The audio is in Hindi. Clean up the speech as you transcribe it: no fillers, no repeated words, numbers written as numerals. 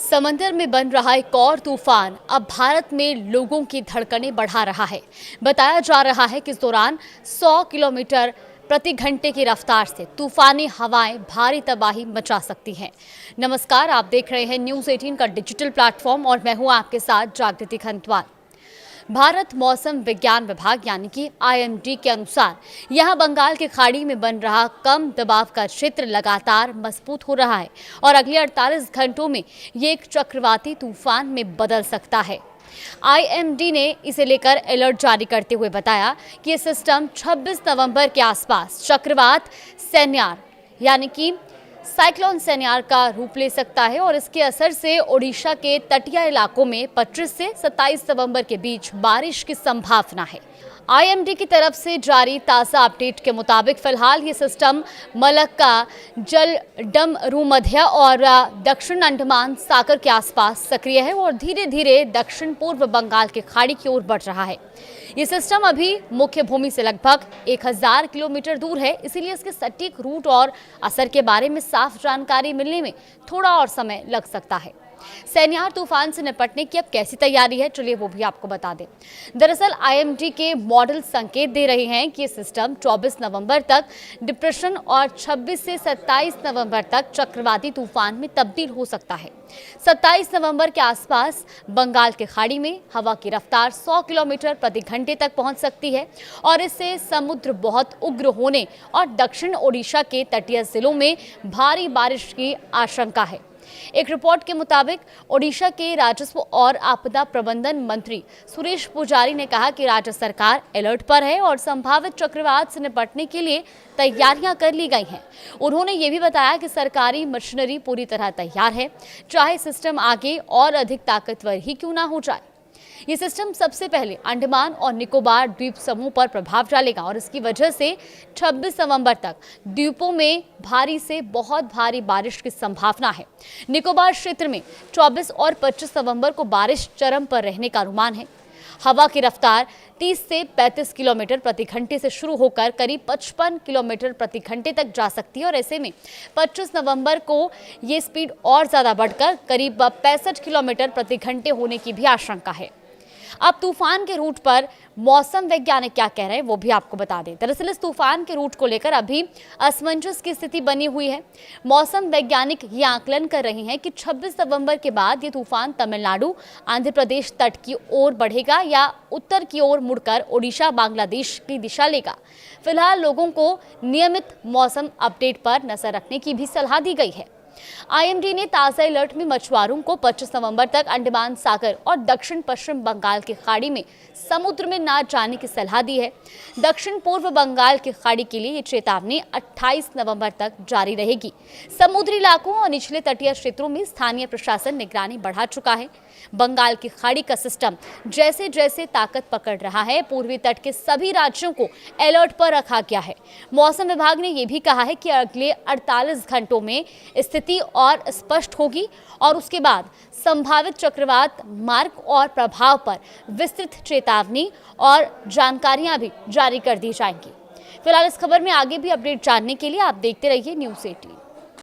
समंदर में बन रहा एक और तूफान अब भारत में लोगों की धड़कनें बढ़ा रहा है। बताया जा रहा है कि इस दौरान 100 किलोमीटर प्रति घंटे की रफ्तार से तूफानी हवाएं भारी तबाही मचा सकती हैं। नमस्कार, आप देख रहे हैं न्यूज़ 18 का डिजिटल प्लेटफॉर्म और मैं हूं आपके साथ जागृति खंतवाल। भारत मौसम विज्ञान विभाग यानी कि IMD के अनुसार यहां बंगाल की खाड़ी में बन रहा कम दबाव का क्षेत्र लगातार मजबूत हो रहा है और अगले 48 घंटों में ये एक चक्रवाती तूफान में बदल सकता है। IMD ने इसे लेकर अलर्ट जारी करते हुए बताया कि ये सिस्टम 26 नवंबर के आसपास चक्रवात सेन्यार यानी कि साइक्लोन सेन्यार का रूप ले सकता है और इसके असर से ओडिशा के तटीय इलाकों में 25 से 27 नवंबर के बीच बारिश की संभावना है। IMD की तरफ से जारी ताज़ा अपडेट के मुताबिक फिलहाल ये सिस्टम मलक्का, जलडमरू मध्य और दक्षिण अंडमान सागर के आसपास सक्रिय है और धीरे धीरे दक्षिण पूर्व बंगाल की खाड़ी की ओर बढ़ रहा है। ये सिस्टम अभी मुख्य भूमि से लगभग 1000 किलोमीटर दूर है, इसीलिए इसके सटीक रूट और असर के बारे में साफ जानकारी मिलने में थोड़ा और समय लग सकता है। सेन्यार तूफान से निपटने की अब कैसी तैयारी है, चलिए वो भी आपको बता दें। दरअसल IMD के मॉडल संकेत दे रहे हैं कि सिस्टम 24 नवंबर तक डिप्रेशन और 26 से 27 नवंबर तक चक्रवाती तूफान में तब्दील हो सकता है। 27 नवंबर के आसपास बंगाल की खाड़ी में हवा की रफ्तार 100 किलोमीटर प्रति घंटे तक पहुंच सकती है और इससे समुद्र बहुत उग्र होने और दक्षिण ओडिशा के तटीय जिलों में भारी बारिश की आशंका है। एक रिपोर्ट के मुताबिक ओडिशा के राजस्व और आपदा प्रबंधन मंत्री सुरेश पुजारी ने कहा कि राज्य सरकार अलर्ट पर है और संभावित चक्रवात से निपटने के लिए तैयारियां कर ली गई हैं। उन्होंने ये भी बताया कि सरकारी मशीनरी पूरी तरह तैयार है, चाहे सिस्टम आगे और अधिक ताकतवर ही क्यों ना हो जाए। ये सिस्टम सबसे पहले अंडमान और निकोबार द्वीप समूह पर प्रभाव डालेगा और इसकी वजह से 26 नवंबर तक द्वीपों में भारी से बहुत भारी बारिश की संभावना है। निकोबार क्षेत्र में 24 और 25 नवंबर को बारिश चरम पर रहने का अनुमान है। हवा की रफ्तार 30 से 35 किलोमीटर प्रति घंटे से शुरू होकर करीब 55 किलोमीटर प्रति घंटे तक जा सकती है और ऐसे में 25 नवंबर को ये स्पीड और ज़्यादा बढ़कर करीब 65 किलोमीटर प्रति घंटे होने की भी आशंका है। अब तूफान के रूट पर मौसम वैज्ञानिक क्या कह रहे हैं वो भी आपको बता दें। दरअसल इस तूफान के रूट को लेकर अभी असमंजस की स्थिति बनी हुई है। मौसम वैज्ञानिक ये आकलन कर रहे हैं कि 26 नवंबर के बाद ये तूफान तमिलनाडु, आंध्र प्रदेश तट की ओर बढ़ेगा या उत्तर की ओर मुड़कर ओडिशा, बांग्लादेश की दिशा लेगा। फिलहाल लोगों को नियमित मौसम अपडेट पर नजर रखने की भी सलाह दी गई है। IMD ने ताज़ा अलर्ट में मछुआरों को 25 नवंबर तक अंडमान सागर और दक्षिण पश्चिम बंगाल की खाड़ी में समुद्र में न जाने की सलाह दी है। दक्षिण पूर्व बंगाल की खाड़ी के लिए ये चेतावनी 28 नवंबर तक जारी रहेगी। समुद्री इलाकों और निचले तटीय क्षेत्रों में स्थानीय प्रशासन निगरानी बढ़ा चुका है। बंगाल की खाड़ी का सिस्टम जैसे जैसे ताकत पकड़ रहा है, पूर्वी तट के सभी राज्यों को अलर्ट पर रखा गया है। मौसम विभाग ने यह भी कहा है कि अगले 48 घंटों में स्थिति और स्पष्ट होगी और उसके बाद संभावित चक्रवात मार्ग और प्रभाव पर विस्तृत चेतावनी और जानकारियां भी जारी कर दी जाएंगी। फिलहाल इस खबर में आगे भी अपडेट जानने के लिए आप देखते रहिए न्यूज़ 18।